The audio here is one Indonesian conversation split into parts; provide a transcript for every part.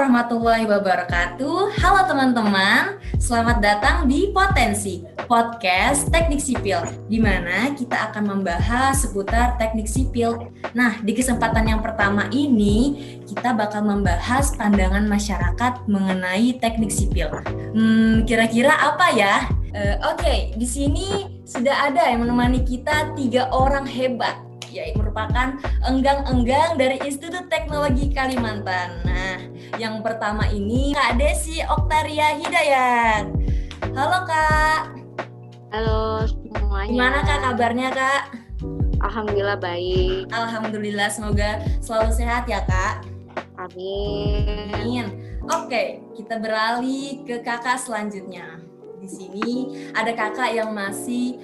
warahmatullahi wabarakatuh. Halo teman-teman, selamat datang di Potensi, podcast teknik sipil, di mana kita akan membahas seputar teknik sipil. Nah, di kesempatan yang pertama ini, kita bakal membahas pandangan masyarakat mengenai teknik sipil. Kira-kira apa ya? Oke, di sini sudah ada yang menemani kita 3 orang hebat, yaitu merupakan enggang-enggang dari Institut Teknologi Kalimantan. Nah, yang pertama ini Kak Desi Oktaria Hidayat. Halo Kak. Halo semuanya. Gimana Kak kabarnya Kak? Alhamdulillah baik. Alhamdulillah, semoga selalu sehat ya Kak. Amin. Oke, kita beralih ke kakak selanjutnya. Di sini ada kakak yang masih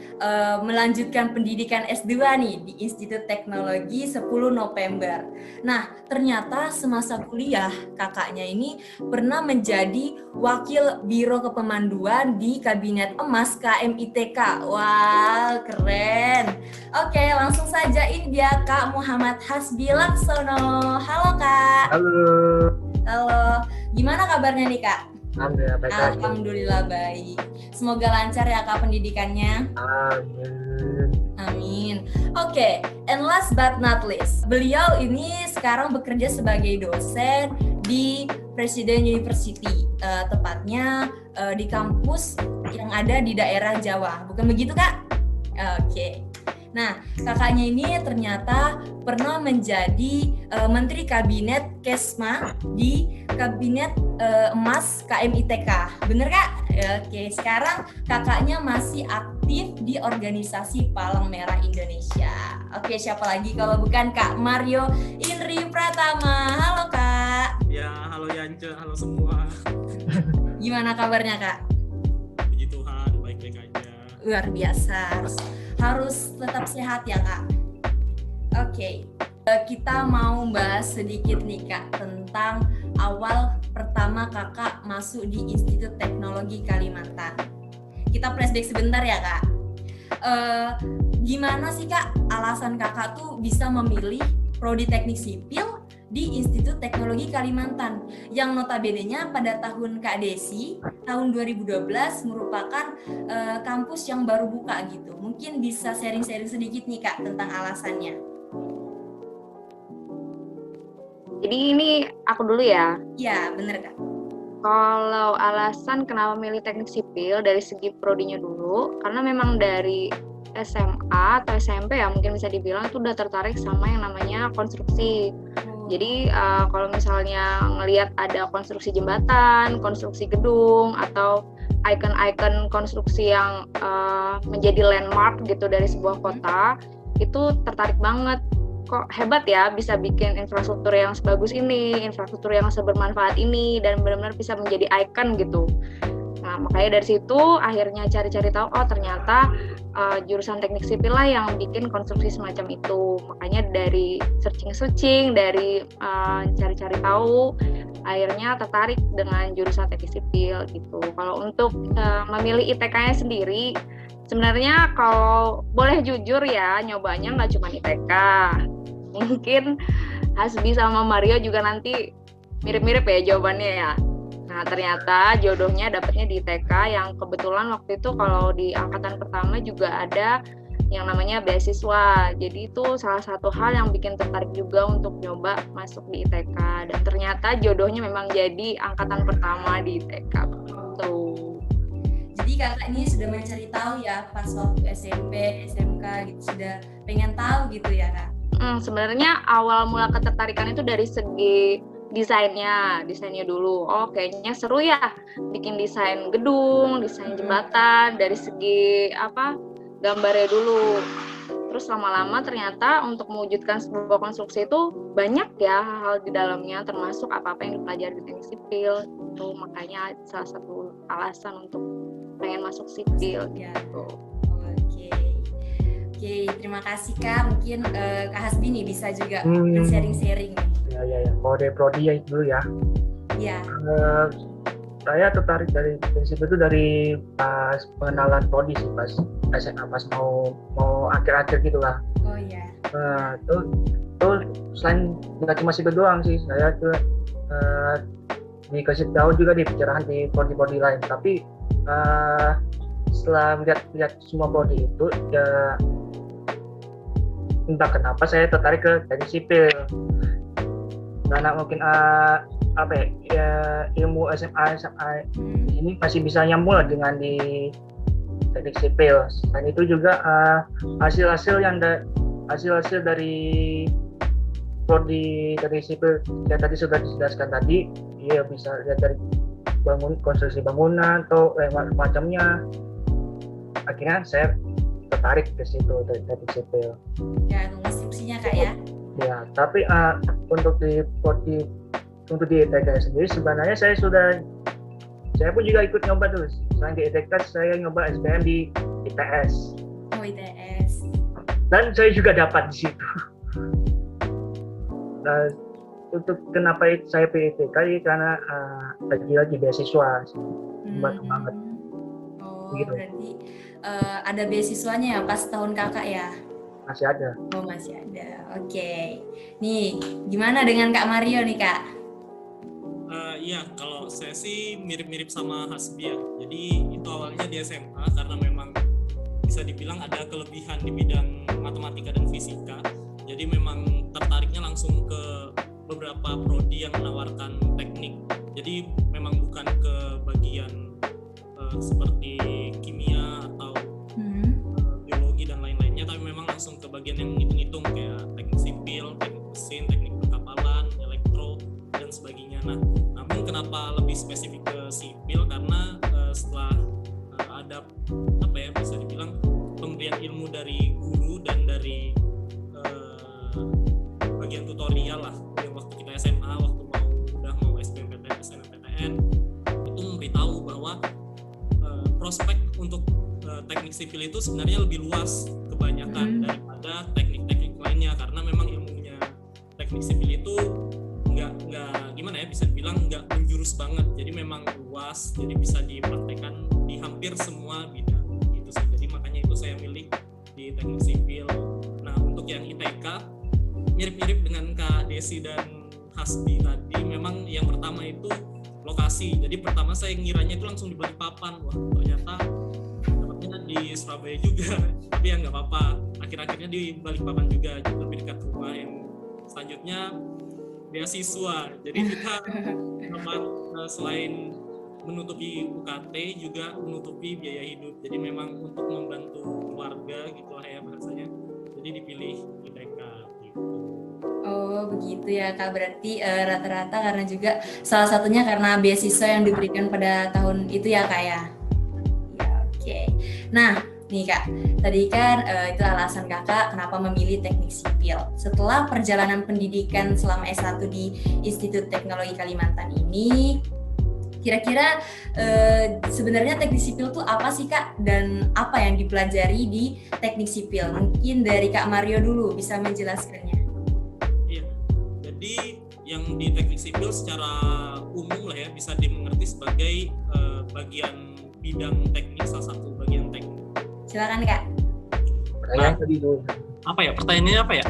melanjutkan pendidikan S2 nih di Institut Teknologi 10 November. Nah, ternyata semasa kuliah kakaknya ini pernah menjadi wakil Biro Kepemanduan di Kabinet Emas KMITK. Wah, keren. Oke, langsung saja ini dia Kak Muhammad Hasbi Laksono. Halo Kak. Halo. Gimana kabarnya nih Kak? Alhamdulillah baik. Alhamdulillah baik. Semoga lancar ya Kak pendidikannya. Amin. Oke, and last but not least, beliau ini sekarang bekerja sebagai dosen di Presiden University, tepatnya di kampus yang ada di daerah Jawa. Bukan begitu Kak? Oke. Nah, kakaknya ini ternyata pernah menjadi Menteri Kabinet Kesma di Kabinet Emas KMITK. Bener Kak? Oke, sekarang kakaknya masih aktif di organisasi Palang Merah Indonesia. Oke, siapa lagi kalau bukan Kak Mario Indri Pratama. Halo Kak. Ya, halo Yance, halo semua. Gimana kabarnya Kak? Puji Tuhan, baik-baik aja. Luar biasa. Harus tetap sehat ya Kak. Oke, kita mau bahas sedikit nih Kak tentang awal pertama kakak masuk di Institut Teknologi Kalimantan. Kita flashback sebentar ya Kak. Gimana sih Kak alasan kakak tuh bisa memilih prodi teknik sipil di Institut Teknologi Kalimantan yang notabene-nya pada tahun Kak Desi tahun 2012 merupakan kampus yang baru buka gitu. Mungkin bisa sharing-sharing sedikit nih Kak tentang alasannya. Jadi ini aku dulu ya. Iya, bener Kak. Kalau alasan kenapa milih teknik sipil dari segi prodinya dulu, karena memang dari SMA atau SMP ya mungkin bisa dibilang itu udah tertarik sama yang namanya konstruksi. Jadi kalau misalnya ngelihat ada konstruksi jembatan, konstruksi gedung, atau ikon-ikon konstruksi yang menjadi landmark gitu dari sebuah kota, itu tertarik banget. Kok hebat ya bisa bikin infrastruktur yang sebagus ini, infrastruktur yang sebermanfaat ini, dan benar-benar bisa menjadi ikon gitu. Nah, makanya dari situ akhirnya cari-cari tahu, oh ternyata jurusan teknik sipil lah yang bikin konstruksi semacam itu. Makanya dari searching, dari cari-cari tahu, akhirnya tertarik dengan jurusan teknik sipil gitu. Kalau untuk memilih ITK-nya sendiri, sebenarnya kalau boleh jujur ya, nyobanya nggak cuma ITK. Mungkin Hasbi sama Mario juga nanti mirip-mirip ya jawabannya ya. Nah, ternyata jodohnya dapetnya di ITK yang kebetulan waktu itu kalau di angkatan pertama juga ada yang namanya beasiswa. Jadi itu salah satu hal yang bikin tertarik juga untuk nyoba masuk di ITK. Dan ternyata jodohnya memang jadi angkatan pertama di ITK. Tuh. Jadi kakak ini sudah mencari tahu ya pas waktu SMP, SMK gitu, sudah pengen tahu gitu ya Kak? Sebenarnya awal mula ketertarikan itu dari segi desainnya dulu. Oh kayaknya seru ya bikin desain gedung, desain jembatan, dari segi gambarnya dulu. Terus lama-lama ternyata untuk mewujudkan sebuah konstruksi itu banyak ya hal-hal di dalamnya, termasuk apa-apa yang dipelajari di teknik sipil. Itu makanya salah satu alasan untuk pengen masuk sipil gitu. Oke, terima kasih Kak. Mungkin Kak Hasbi nih bisa juga sharing-sharing. Ya. Mau dari prodi ya dulu ya. Iya. Saya tertarik dari prinsip itu dari pas pengenalan prodi sih, pas SMA, pas mau akhir-akhir gitulah. Oh iya. Tuh selain nggak cuma sipil doang sih, saya tuh dikasih tahu juga di pencerahan di prodi-prodi lain. Tapi setelah lihat semua prodi itu, ya entah kenapa saya tertarik ke teknik sipil. Karena mungkin ilmu SMA ini masih bisa nyambung lah dengan di teknik sipil. Dan itu juga hasil-hasil dari prodi teknik sipil yang tadi sudah dijelaskan tadi, ya bisa lihat dari konstruksi bangunan atau macamnya. Akhirnya saya tertarik ke situ dari teknik sipil. Ya, konstruksinya Kak ya. Ya, tapi untuk di ITK sendiri sebenarnya saya pun juga ikut nyoba tuh. Selain di ITK saya nyoba SBM di ITS. Oh, ITS. Dan saya juga dapat di situ. Nah, untuk kenapa saya pilih ITK karena lagi beasiswa, bantu banget. Oh, Begitu. berarti ada beasiswanya ya pas tahun kakak ya? Masih ada. Oh, masih ada. Oke. Nih, gimana dengan Kak Mario nih, Kak? Iya, kalau saya sih mirip-mirip sama Hasbi ya. Jadi itu awalnya di SMA karena memang bisa dibilang ada kelebihan di bidang matematika dan fisika. Jadi memang tertariknya langsung ke beberapa prodi yang menawarkan teknik. Jadi memang bukan ke bagian seperti kimia atau biologi dan lain-lainnya, tapi memang langsung ke bagian yang ngitung-ngitung kayak teknik sipil, teknik mesin, teknik perkapalan, elektro dan sebagainya. Nah, namun kenapa lebih spesifik ke sipil karena setelah ada bisa dibilang pemberian ilmu dari guru dan dari bagian tutorial lah yang waktu kita SMA, waktu mau SBMPTN, SNMPTN itu memberitahu bahwa prospek untuk teknik sipil itu sebenarnya lebih luas kebanyakan daripada teknik-teknik lainnya, karena memang ilmunya teknik sipil itu nggak gimana ya, bisa dibilang nggak menjurus banget, jadi memang luas, jadi bisa dipraktekkan di hampir semua bidang gitu sih. Jadi makanya itu saya milih di teknik sipil. Nah, untuk yang ITK mirip-mirip dengan Kak Desi dan Hasbi tadi, memang yang pertama itu lokasi. Jadi pertama saya ngiranya itu langsung di Balikpapan, wah ternyata dapatnya di Surabaya juga, tapi ya nggak apa-apa. Akhir-akhirnya di Balikpapan juga, lebih dekat rumah. Yang selanjutnya beasiswa. Jadi kita dapat selain menutupi UKT juga menutupi biaya hidup. Jadi memang untuk membantu keluarga gitulah ya bahasanya. Jadi dipilih ITK gitu. Oh, begitu ya Kak. Berarti rata-rata karena juga salah satunya karena beasiswa yang diberikan pada tahun itu ya Kak ya. Ya, oke. Nah, nih Kak, tadi kan itu alasan Kakak kenapa memilih teknik sipil. Setelah perjalanan pendidikan selama S1 di Institut Teknologi Kalimantan ini, kira-kira sebenarnya teknik sipil itu apa sih Kak? Dan apa yang dipelajari di teknik sipil? Mungkin dari Kak Mario dulu bisa menjelaskannya. Iya, jadi yang di teknik sipil secara umum lah ya bisa dimengerti sebagai bagian bidang teknik, salah satu bagian teknik. Silakan Kak. Pertanyaan tadi dulu. Apa ya, pertanyaannya apa ya?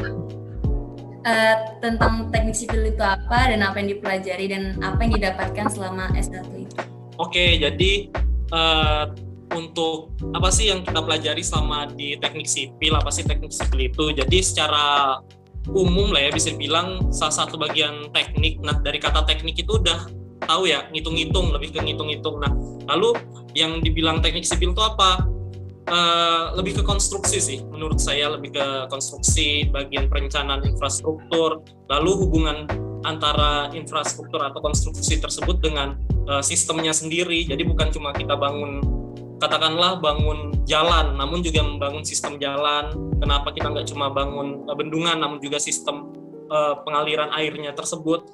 Tentang teknik sipil itu apa dan apa yang dipelajari dan apa yang didapatkan selama S1 itu. Oke, jadi untuk apa sih yang kita pelajari selama di teknik sipil, apa sih teknik sipil itu? Jadi secara umum lah ya bisa dibilang salah satu bagian teknik. Nah, dari kata teknik itu udah tahu ya, ngitung-ngitung, lebih ke ngitung-ngitung. Nah, lalu yang dibilang teknik sipil itu apa? Lebih ke konstruksi sih, menurut saya lebih ke konstruksi, bagian perencanaan infrastruktur, lalu hubungan antara infrastruktur atau konstruksi tersebut dengan sistemnya sendiri. Jadi bukan cuma kita katakanlah bangun jalan, namun juga membangun sistem jalan. Kenapa kita nggak cuma bangun bendungan, namun juga sistem pengaliran airnya tersebut.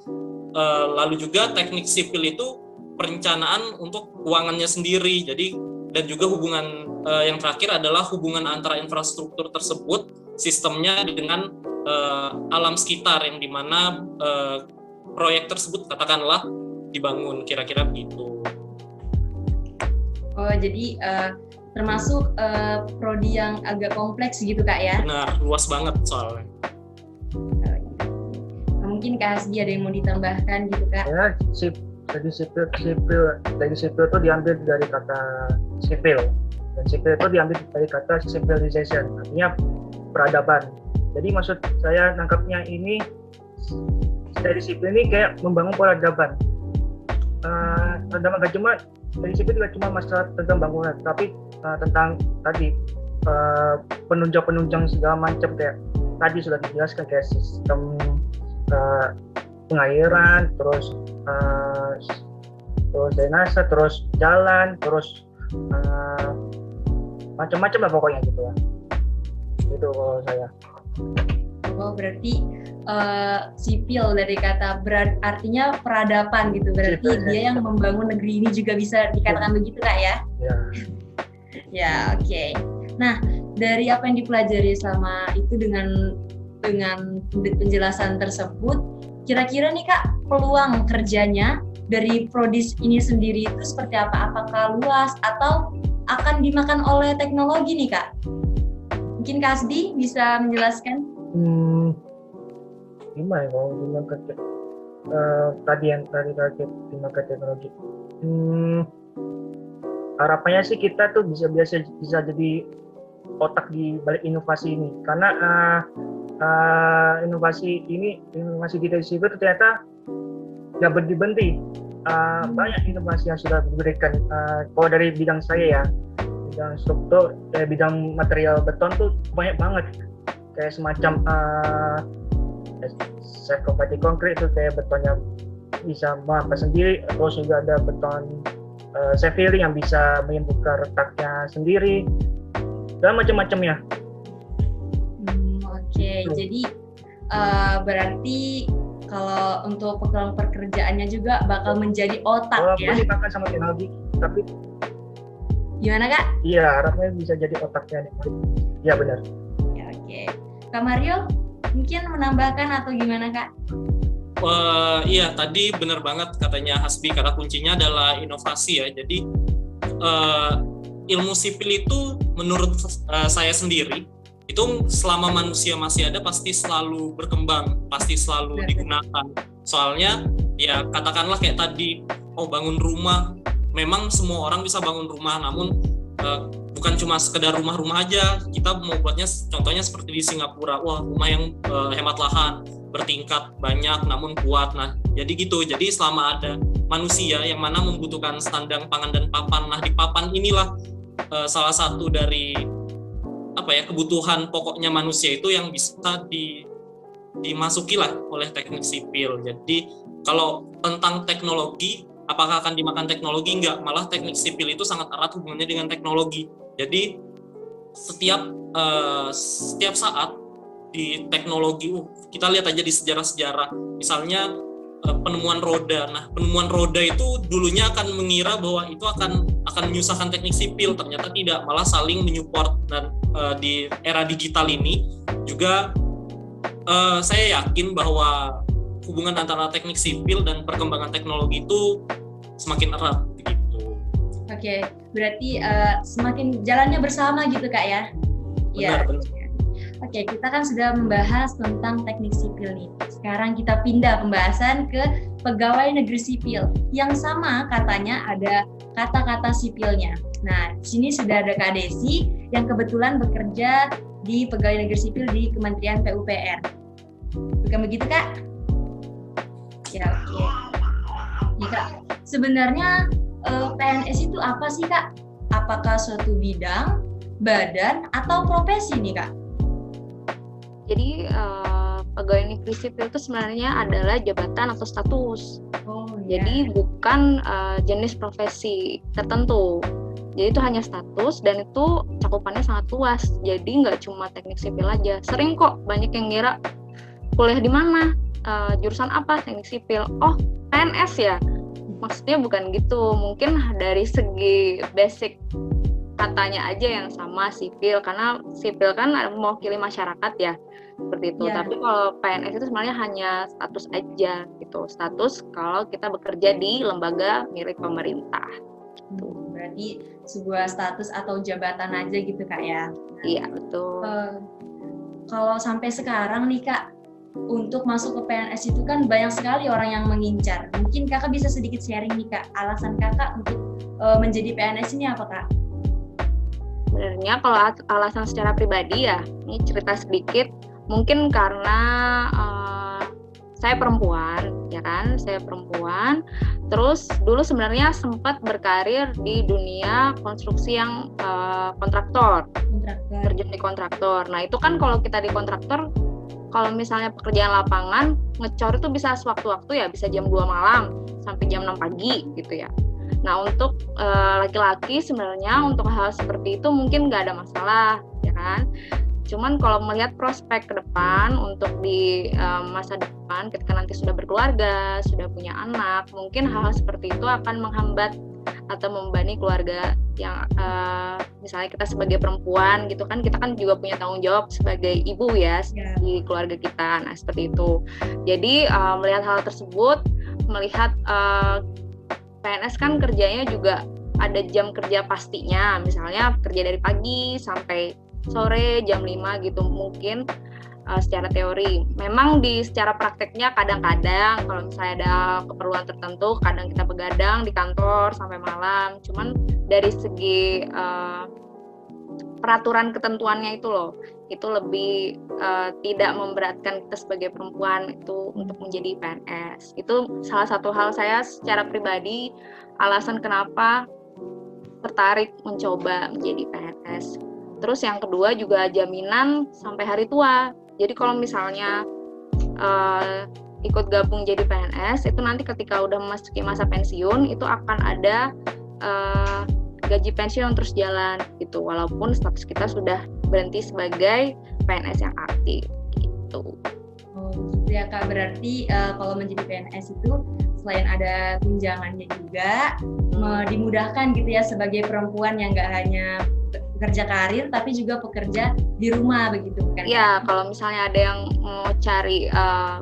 Lalu juga teknik sipil itu perencanaan untuk keuangannya sendiri. Jadi dan juga hubungan yang terakhir adalah hubungan antara infrastruktur tersebut, sistemnya dengan alam sekitar yang dimana proyek tersebut katakanlah dibangun, kira-kira begitu. Oh, jadi termasuk prodi yang agak kompleks gitu Kak ya? Benar, luas banget soalnya. Mungkin Kak Hasbi ada yang mau ditambahkan gitu Kak? Ya, Studi sipil itu diambil dari kata sipil, dan sipil itu diambil dari kata civilization, artinya peradaban. Jadi maksud saya nangkapnya ini, studi sipil ini kayak membangun peradaban. Peradaban gak cuma studi sipil juga cuma masalah tentang bangunan, tapi tentang tadi penunjang segala macam, kayak tadi sudah dijelaskan, kayak sistem pengairan, terus drainase, terus jalan, terus macam-macam lah pokoknya gitu ya. Itu kalau saya. Oh, berarti sipil dari kata artinya peradaban gitu. Berarti Sipil, dia yang membangun negeri ini juga bisa dikatakan begitu Kak ya? Ya. Ya, oke. Nah, dari apa yang dipelajari selama itu dengan penjelasan tersebut, kira-kira nih Kak, peluang kerjanya dari Prodis ini sendiri itu seperti apa? Apakah luas atau akan dimakan oleh teknologi nih Kak? Mungkin Kak Asdi bisa menjelaskan? Gimana ya kalau bilang tadi dimakan teknologi. Harapannya sih kita tuh bisa jadi otak di balik inovasi ini, karena inovasi kita di sipil itu ternyata nggak berhenti. Banyak inovasi yang sudah diberikan. Kalau dari bidang saya ya, bidang struktur, bidang material beton tuh banyak banget. Kayak semacam self-converting concrete itu kayak betonnya bisa mampu sendiri, terus juga ada beton self-healing yang bisa menyembuhkan retaknya sendiri, dan macam-macamnya. Oke. Jadi berarti kalau untuk pekerjaannya juga bakal menjadi otak ya? Walaupun dimakan sama teknologi, tapi gimana Kak? iya, harapnya bisa jadi otaknya. Iya benar. Ya, oke. Kak Mario, mungkin menambahkan atau gimana Kak? Iya, tadi benar banget katanya Hasbi, kata kuncinya adalah inovasi ya. Jadi ilmu sipil itu menurut saya sendiri, itu selama manusia masih ada pasti selalu berkembang, pasti selalu digunakan. Soalnya ya katakanlah kayak tadi, bangun rumah, memang semua orang bisa bangun rumah, namun bukan cuma sekedar rumah-rumah aja. Kita mau buatnya contohnya seperti di Singapura, rumah yang hemat lahan, bertingkat banyak namun kuat. Nah, jadi gitu. Jadi selama ada manusia yang mana membutuhkan sandang, pangan, dan papan, nah di papan inilah salah satu dari kebutuhan pokoknya manusia itu yang bisa dimasuki lah oleh teknik sipil. Jadi kalau tentang teknologi, apakah akan dimakan teknologi? Enggak, malah teknik sipil itu sangat erat hubungannya dengan teknologi. Jadi setiap saat di teknologi, kita lihat aja di sejarah-sejarah, misalnya penemuan roda. Nah, penemuan roda itu dulunya akan mengira bahwa itu akan menyusahkan teknik sipil, ternyata tidak, malah saling menyupport. Dan di era digital ini juga saya yakin bahwa hubungan antara teknik sipil dan perkembangan teknologi itu semakin erat begitu. Oke, berarti semakin jalannya bersama gitu Kak ya? Benar. Oke, kita kan sudah membahas tentang teknik sipil nih. Sekarang kita pindah pembahasan ke pegawai negeri sipil. Yang sama katanya ada kata-kata sipilnya. Nah, di sini sudah ada Kak Desi yang kebetulan bekerja di pegawai negeri sipil di Kementerian PUPR. Bukan begitu Kak? Ya, oke. Ya, Kak. Sebenarnya PNS itu apa sih Kak? Apakah suatu bidang, badan, atau profesi nih Kak? Jadi pegawai negeri sipil itu sebenarnya adalah jabatan atau status. Jadi bukan jenis profesi tertentu. Jadi itu hanya status, dan itu cakupannya sangat luas. Jadi nggak cuma teknik sipil aja. Sering kok banyak yang ngira kuliah di mana, jurusan apa, teknik sipil. Oh, PNS ya? Maksudnya bukan gitu. Mungkin dari segi basic katanya aja yang sama, sipil, karena sipil kan mewakili masyarakat ya, seperti itu. Tapi kalau PNS itu sebenarnya hanya status aja gitu, status kalau kita bekerja di lembaga milik pemerintah. Berarti sebuah status atau jabatan aja gitu Kak ya? Iya, betul. Kalau sampai sekarang nih Kak, untuk masuk ke PNS itu kan banyak sekali orang yang mengincar. Mungkin kakak bisa sedikit sharing nih kak, alasan kakak untuk menjadi PNS ini apa kak? Sebenarnya kalau alasan secara pribadi ya, ini cerita sedikit, mungkin karena saya perempuan, ya kan? Saya perempuan. Terus dulu sebenarnya sempat berkarir di dunia konstruksi yang kontraktor. Terjun di kontraktor. Nah itu kan kalau kita di kontraktor, kalau misalnya pekerjaan lapangan, ngecor itu bisa sewaktu-waktu ya, bisa jam 2 malam sampai jam 6 pagi gitu ya. Nah untuk laki-laki sebenarnya untuk hal seperti itu mungkin nggak ada masalah, ya kan? Cuman kalau melihat prospek ke depan untuk di masa depan ketika nanti sudah berkeluarga, sudah punya anak, mungkin hal-hal seperti itu akan menghambat atau membebani keluarga yang misalnya kita sebagai perempuan gitu kan, kita kan juga punya tanggung jawab sebagai ibu ya di keluarga kita. Nah seperti itu. Jadi melihat hal tersebut, melihat PNS kan kerjanya juga ada jam kerja pastinya, misalnya kerja dari pagi sampai sore jam 5 gitu mungkin secara teori. Memang secara prakteknya kadang-kadang kalau misalnya ada keperluan tertentu kadang kita begadang di kantor sampai malam. Cuman dari segi peraturan ketentuannya itu loh, itu lebih tidak memberatkan kita sebagai perempuan itu untuk menjadi PNS. Itu salah satu hal saya secara pribadi alasan kenapa tertarik mencoba menjadi PNS. Terus yang kedua juga jaminan sampai hari tua. Jadi kalau misalnya ikut gabung jadi PNS, itu nanti ketika udah memasuki masa pensiun, itu akan ada gaji pensiun terus jalan gitu. Walaupun status kita sudah berhenti sebagai PNS yang aktif gitu. Oh gitu ya kak, berarti kalau menjadi PNS itu selain ada tunjangannya juga dimudahkan gitu ya sebagai perempuan yang nggak hanya pekerja karir tapi juga pekerja di rumah begitu kan? Iya, kalau misalnya ada yang mau cari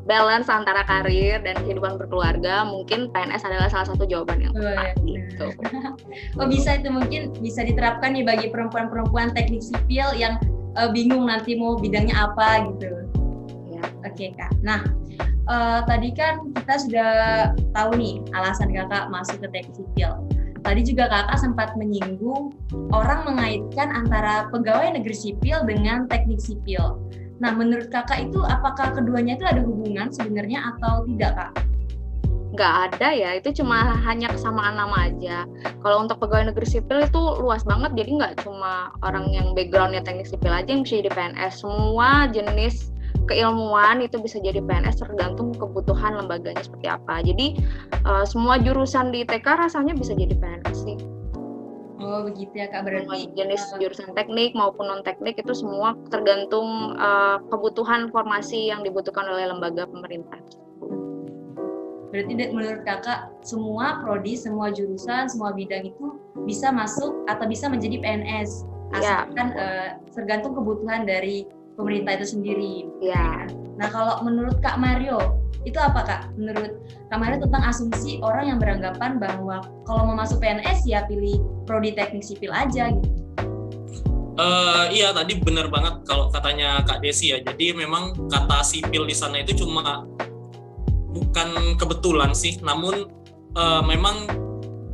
balance antara karir dan kehidupan berkeluarga, mungkin PNS adalah salah satu jawaban yang tepat gitu. Oh bisa, itu mungkin bisa diterapkan nih bagi perempuan-perempuan teknik sipil yang bingung nanti mau bidangnya apa gitu. Ya. Oke kak. Nah tadi kan kita sudah tahu nih alasan kakak masuk ke teknik sipil. Tadi juga kakak sempat menyinggung orang mengaitkan antara pegawai negeri sipil dengan teknik sipil. Nah, menurut kakak itu apakah keduanya itu ada hubungan sebenarnya atau tidak kak? Nggak ada ya, itu cuma hanya kesamaan nama aja. Kalau untuk pegawai negeri sipil itu luas banget, jadi nggak cuma orang yang backgroundnya teknik sipil aja yang bisa jadi PNS. Semua jenis keilmuan itu bisa jadi PNS tergantung kebutuhan lembaganya seperti apa. Jadi semua jurusan di TK rasanya bisa jadi PNS sih. Oh begitu ya kak, berarti jenis jurusan teknik maupun non teknik itu semua tergantung kebutuhan formasi yang dibutuhkan oleh lembaga pemerintah. Berarti menurut kakak semua prodi, semua jurusan, semua bidang itu bisa masuk atau bisa menjadi PNS asalkan tergantung kebutuhan dari pemerintah itu sendiri. Ya. Nah kalau menurut Kak Mario, itu apa Kak? Menurut Kak Mario tentang asumsi orang yang beranggapan bahwa kalau mau masuk PNS ya pilih prodi teknik sipil aja gitu. Iya tadi benar banget kalau katanya Kak Desi ya. Jadi memang kata sipil di sana itu cuma bukan kebetulan sih, namun memang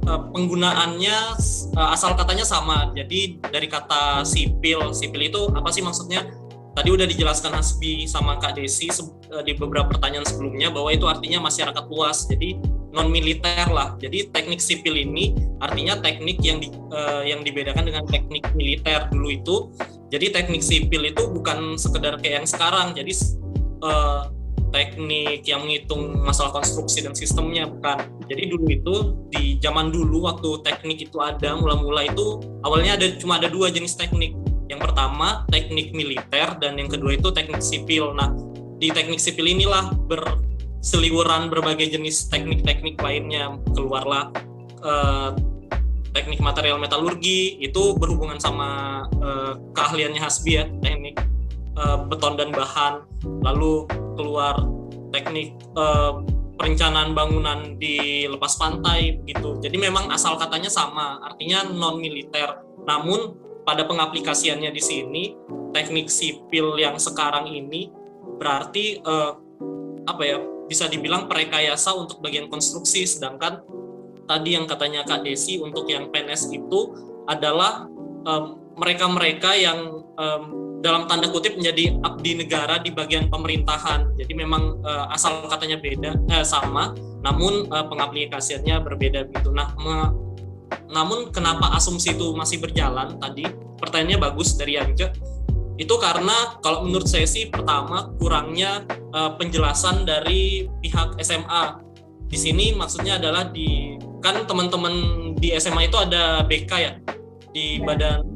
penggunaannya asal katanya sama. Jadi dari kata sipil itu apa sih maksudnya? Tadi udah dijelaskan Hasbi sama Kak Desi di beberapa pertanyaan sebelumnya bahwa itu artinya masyarakat luas, jadi non militer lah. Jadi teknik sipil ini artinya teknik yang dibedakan dengan teknik militer dulu itu. Jadi teknik sipil itu bukan sekedar kayak yang sekarang. Jadi teknik yang menghitung masalah konstruksi dan sistemnya bukan. Jadi dulu itu di zaman dulu waktu teknik itu ada mula-mula itu awalnya cuma ada 2 jenis teknik. Yang pertama teknik militer dan yang kedua itu teknik sipil. Nah, di teknik sipil inilah berseliweran berbagai jenis teknik-teknik lainnya. Keluarlah teknik material metalurgi, itu berhubungan sama keahliannya Hasbi ya, teknik beton dan bahan. Lalu keluar teknik perencanaan bangunan di lepas pantai gitu. Jadi memang asal katanya sama, artinya non militer. Namun pada pengaplikasiannya di sini teknik sipil yang sekarang ini berarti apa ya, bisa dibilang perekayasa untuk bagian konstruksi, sedangkan tadi yang katanya Kak Desi untuk yang PNS itu adalah mereka-mereka yang dalam tanda kutip menjadi abdi negara di bagian pemerintahan. Jadi memang asal katanya beda, sama, namun pengaplikasiannya berbeda gitu. Namun kenapa asumsi itu masih berjalan tadi? Pertanyaannya bagus dari Yance. Itu karena kalau menurut saya sih pertama kurangnya penjelasan dari pihak SMA. Di sini maksudnya adalah kan teman-teman di SMA itu ada BK ya, di badan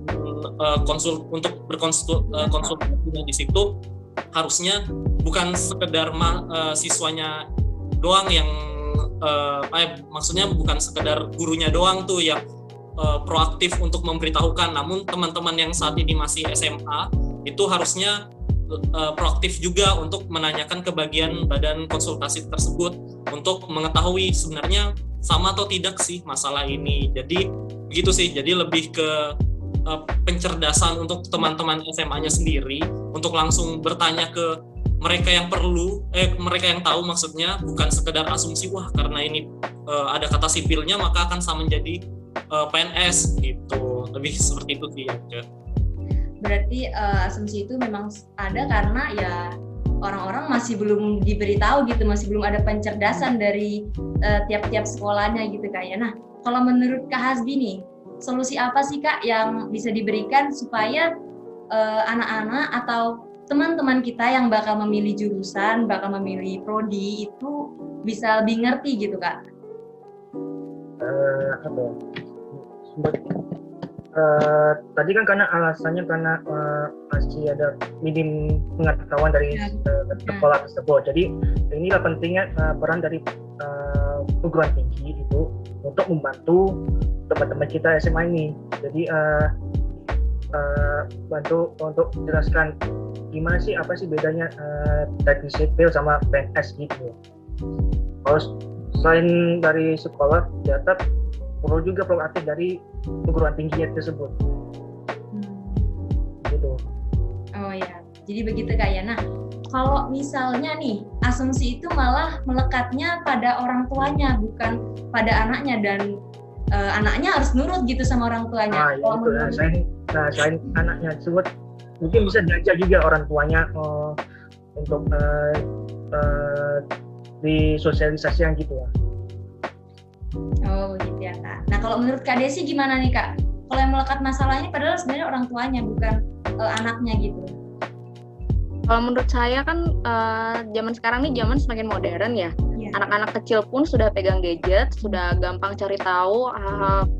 untuk berkonsultasi, di situ harusnya bukan sekedar siswanya doang yang maksudnya bukan sekedar gurunya doang tuh yang proaktif untuk memberitahukan, namun teman-teman yang saat ini masih SMA itu harusnya proaktif juga untuk menanyakan ke bagian badan konsultasi tersebut untuk mengetahui sebenarnya sama atau tidak sih masalah ini. Jadi begitu sih, jadi lebih ke pencerdasan untuk teman-teman SMA-nya sendiri untuk langsung bertanya ke mereka yang mereka yang tahu, maksudnya bukan sekedar asumsi wah karena ini ada kata sipilnya maka akan sama menjadi PNS gitu. Lebih seperti itu sih ya. Berarti asumsi itu memang ada karena ya orang-orang masih belum diberitahu gitu, masih belum ada pencerdasan dari tiap-tiap sekolahnya gitu Kak ya. Nah, kalau menurut Kak Hasbi nih, solusi apa sih Kak yang bisa diberikan supaya anak-anak atau teman-teman kita yang bakal memilih jurusan, bakal memilih prodi itu bisa lebih ngerti gitu Kak? Tadi kan karena alasannya karena masih ada minim pengetahuan dari sekolah tersebut. Jadi inilah pentingnya peran dari perguruan tinggi itu untuk membantu teman-teman kita SMA ini. Jadi bantu untuk jelaskan gimana sih, apa sih bedanya teknik sipil sama PNS gitu. Terus selain dari sekolah, tetap perlu juga proaktif dari perguruan tinggi tersebut. Gitu. Oh ya, jadi begitu Kak ya. Nah, kalau misalnya nih asumsi itu malah melekatnya pada orang tuanya bukan pada anaknya, dan anaknya harus nurut gitu sama orang tuanya. Selain anaknya tersebut, mungkin bisa diajak juga orang tuanya untuk disosialisasikan gitu ya. Oh gitu ya Kak. Nah kalau menurut Kak Desi gimana nih Kak? Kalau yang melekat masalahnya padahal sebenarnya orang tuanya bukan anaknya gitu. Kalau menurut saya kan zaman sekarang nih zaman semakin modern ya. Yeah. Anak-anak kecil pun sudah pegang gadget, sudah gampang cari tahu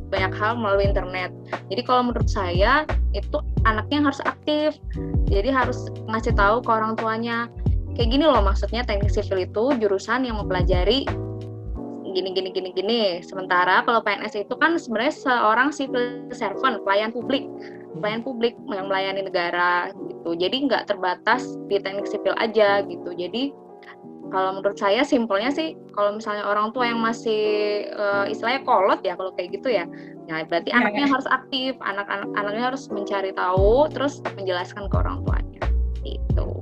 banyak hal melalui internet. Jadi kalau menurut saya itu anaknya harus aktif. Jadi harus ngasih tahu ke orang tuanya. Kayak gini loh, maksudnya teknik sipil itu jurusan yang mempelajari gini. Sementara kalau PNS itu kan sebenarnya seorang civil servant, pelayan publik yang melayani negara gitu. Jadi nggak terbatas di teknik sipil aja gitu. Jadi kalau menurut saya simpelnya sih, kalau misalnya orang tua yang masih istilahnya kolot ya kalau kayak gitu ya, berarti anaknya harus aktif, anaknya harus mencari tahu, terus menjelaskan ke orang tuanya gitu.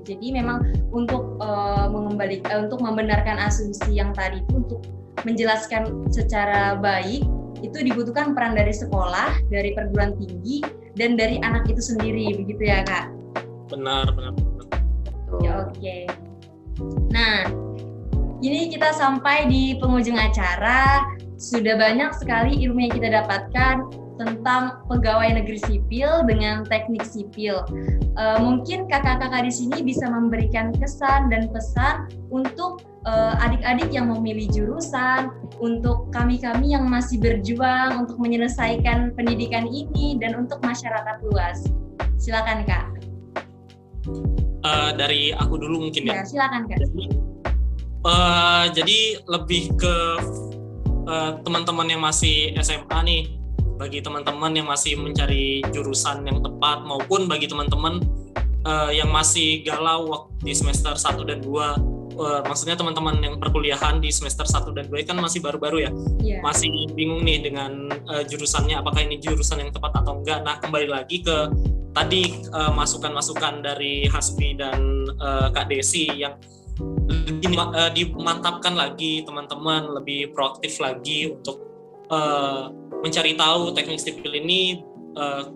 Jadi memang untuk untuk membenarkan asumsi yang tadi itu, untuk menjelaskan secara baik itu dibutuhkan peran dari sekolah, dari perguruan tinggi, dan dari anak itu sendiri, begitu ya Kak? Benar. Ya, oke. Nah, ini kita sampai di penghujung acara. Sudah banyak sekali ilmu yang kita dapatkan tentang pegawai negeri sipil dengan teknik sipil. Mungkin kakak-kakak di sini bisa memberikan kesan dan pesan untuk adik-adik yang memilih jurusan, untuk kami-kami yang masih berjuang untuk menyelesaikan pendidikan ini, dan untuk masyarakat luas. Silakan Kak. Dari aku dulu mungkin ya. Silakan Kak. Jadi lebih ke teman-teman yang masih SMA nih. Bagi teman-teman yang masih mencari jurusan yang tepat, maupun bagi teman-teman yang masih galau di semester 1 dan 2, maksudnya teman-teman yang perkuliahan di semester 1 dan 2 kan masih baru-baru ya, masih bingung nih dengan jurusannya, apakah ini jurusan yang tepat atau enggak. Nah, kembali lagi ke tadi masukan-masukan dari Hasbi dan Kak Desi yang dimantapkan lagi teman-teman, lebih proaktif lagi untuk mencari tahu teknik sipil ini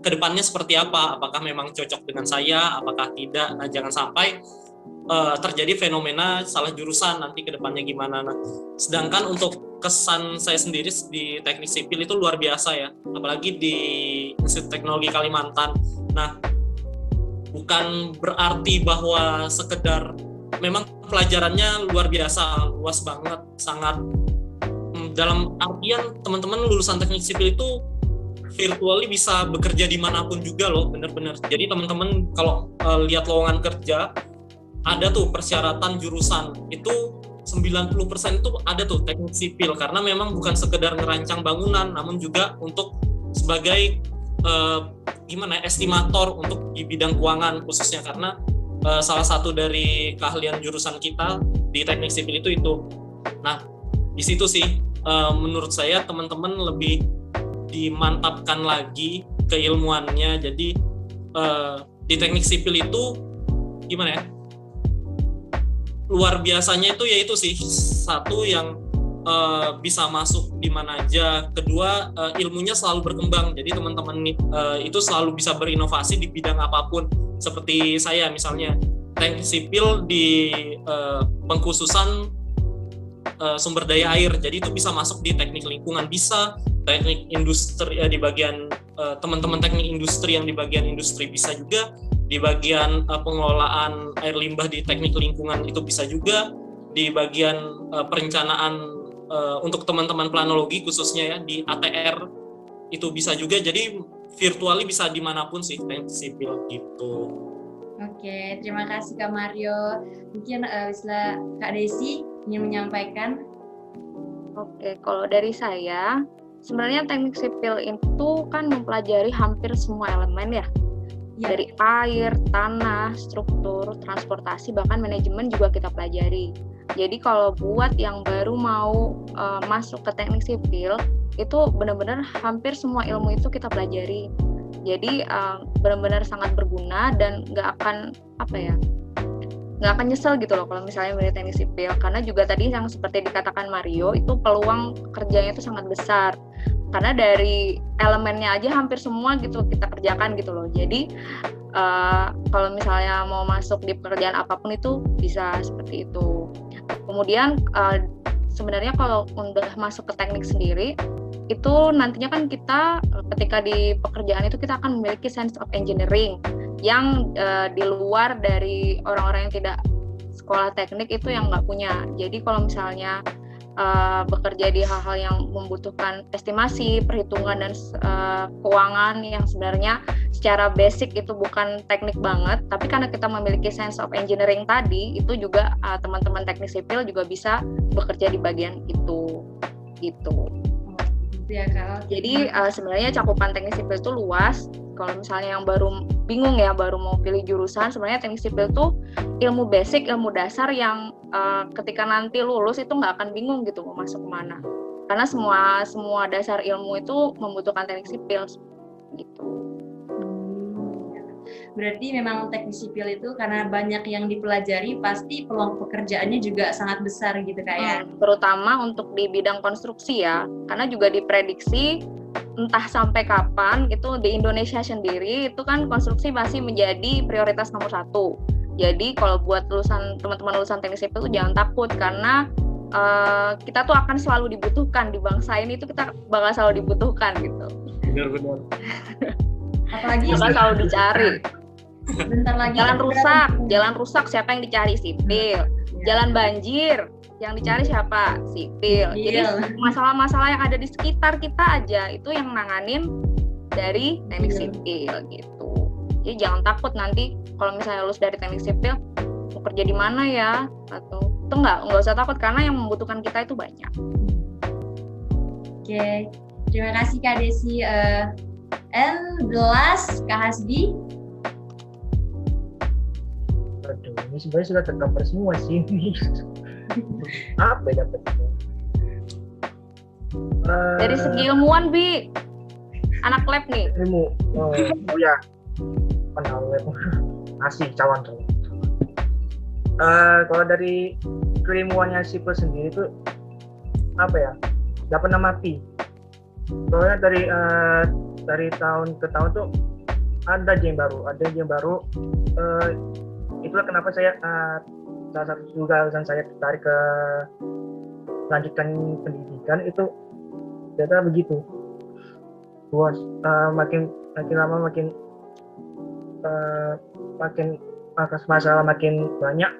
kedepannya seperti apa, apakah memang cocok dengan saya, apakah tidak. Nah, jangan sampai terjadi fenomena salah jurusan nanti kedepannya gimana. Nah, sedangkan untuk kesan saya sendiri di teknik sipil itu luar biasa ya, apalagi di Institut Teknologi Kalimantan. Nah, bukan berarti bahwa sekedar memang pelajarannya luar biasa, luas banget, sangat dalam artian teman-teman lulusan teknik sipil itu virtually bisa bekerja dimanapun juga loh, bener-bener. Jadi teman-teman kalau lihat lowongan kerja, ada tuh persyaratan jurusan, itu 90% itu ada tuh teknik sipil, karena memang bukan sekedar ngerancang bangunan, namun juga untuk sebagai estimator untuk di bidang keuangan khususnya, karena salah satu dari keahlian jurusan kita di teknik sipil itu. Nah, di situ sih menurut saya teman-teman lebih dimantapkan lagi keilmuannya. Jadi di teknik sipil itu gimana ya, luar biasanya itu yaitu sih, satu yang bisa masuk di mana aja, kedua ilmunya selalu berkembang, jadi teman-teman itu selalu bisa berinovasi di bidang apapun. Seperti saya misalnya teknik sipil di pengkhususan sumber daya air, jadi itu bisa masuk di teknik lingkungan, bisa teknik industri di bagian teman-teman teknik industri yang di bagian industri bisa juga, di bagian pengelolaan air limbah di teknik lingkungan itu bisa juga, di bagian perencanaan untuk teman-teman planologi khususnya ya di ATR itu bisa juga. Jadi virtually bisa dimanapun sih teknik sipil gitu. Oke, terima kasih Kak Mario. Mungkin bisa Kak Desi ingin menyampaikan. Oke, kalau dari saya, sebenarnya teknik sipil itu kan mempelajari hampir semua elemen ya. Dari air, tanah, struktur, transportasi, bahkan manajemen juga kita pelajari. Jadi kalau buat yang baru mau masuk ke teknik sipil, itu benar-benar hampir semua ilmu itu kita pelajari. Jadi benar-benar sangat berguna dan nggak akan nyesel gitu loh kalau misalnya milih teknik sipil, karena juga tadi yang seperti dikatakan Mario, itu peluang kerjanya itu sangat besar. Karena dari elemennya aja hampir semua gitu kita kerjakan gitu loh. Jadi kalau misalnya mau masuk di pekerjaan apapun itu bisa seperti itu. Kemudian sebenarnya kalau udah masuk ke teknik sendiri, itu nantinya kan kita ketika di pekerjaan itu kita akan memiliki sense of engineering yang di luar dari orang-orang yang tidak sekolah teknik itu yang nggak punya. Jadi kalau misalnya bekerja di hal-hal yang membutuhkan estimasi, perhitungan, dan keuangan yang sebenarnya secara basic itu bukan teknik banget, tapi karena kita memiliki sense of engineering tadi, itu juga teman-teman teknik sipil juga bisa bekerja di bagian itu gitu. Ya, Kak. Jadi sebenarnya cakupan teknik sipil itu luas. Kalau misalnya yang baru bingung ya, baru mau pilih jurusan, sebenarnya teknik sipil itu ilmu basic, ilmu dasar yang ketika nanti lulus itu nggak akan bingung gitu mau masuk kemana. Karena semua dasar ilmu itu membutuhkan teknik sipil gitu. Berarti memang teknik sipil itu karena banyak yang dipelajari, pasti peluang pekerjaannya juga sangat besar gitu Kak ya. Terutama untuk di bidang konstruksi ya, karena juga diprediksi entah sampai kapan itu di Indonesia sendiri itu kan konstruksi masih menjadi prioritas nomor 1. Jadi kalau buat teman-teman lulusan teknik sipil itu jangan takut, karena kita tuh akan selalu dibutuhkan di bangsa ini, itu kita bakal selalu dibutuhkan gitu. Benar-benar. Apalagi bakal selalu dicari. Bentar lagi jalan rusak siapa yang dicari? Sipil. Jalan banjir yang dicari siapa? Sipil. Jadi masalah-masalah yang ada di sekitar kita aja itu yang nanganin dari teknik sipil gitu. Jadi jangan takut nanti kalau misalnya lulus dari teknik sipil mau kerja di mana ya, atau itu nggak usah takut karena yang membutuhkan kita itu banyak. Oke, terima kasih Kak Desi. And the last, Kak Hasbi. Aduh, ini sebenarnya sudah tercover semua sih. Apa ya dapetnya? Dari segi ilmuwan, Bi, anak lab nih. Ilmu, oh ya, kenal lab, ngasih cawan tuh. Kalau dari keilmuannya sipil sendiri itu apa ya? Nggak pernah mati. Soalnya dari tahun ke tahun tuh ada aja yang baru. Itulah kenapa saya salah satu juga alasan saya tertarik ke lanjutkan pendidikan itu ternyata begitu. Luas, makin lama makin masalah makin banyak,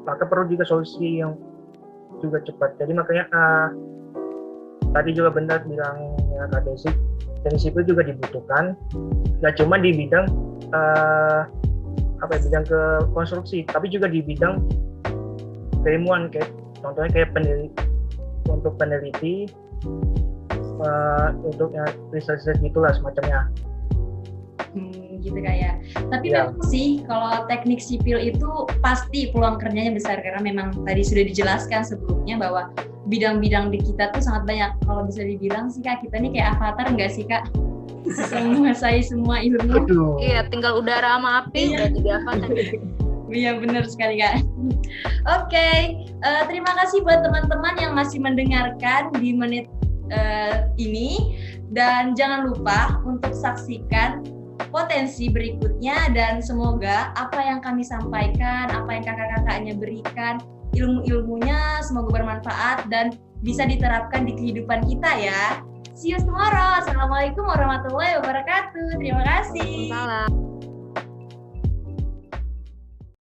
maka perlu juga solusi yang juga cepat. Jadi makanya tadi juga benar bilang ya, Kak Desi, teknik sipil juga dibutuhkan, nggak cuma di bidang bidang ke konstruksi, tapi juga di bidang keilmuan, kayak contohnya kayak untuk peneliti, untuk riset gitulah semacamnya. Gitu kayak. Tapi memang sih kalau teknik sipil itu pasti peluang kerjanya besar karena memang tadi sudah dijelaskan sebelumnya bahwa bidang-bidang di kita tuh sangat banyak. Kalau bisa dibilang sih Kak, kita nih kayak avatar nggak sih Kak? Menguasai semua ilmu. Iya, tinggal udara sama api udah jadi avatar. Iya benar sekali Kak. Oke, terima kasih buat teman-teman yang masih mendengarkan di menit ini, dan jangan lupa untuk saksikan potensi berikutnya, dan semoga apa yang kami sampaikan, apa yang kakak-kakaknya berikan, ilmu-ilmunya semoga bermanfaat dan bisa diterapkan di kehidupan kita ya. See you tomorrow. Assalamualaikum warahmatullahi wabarakatuh. Terima kasih. Waalaikumsalam.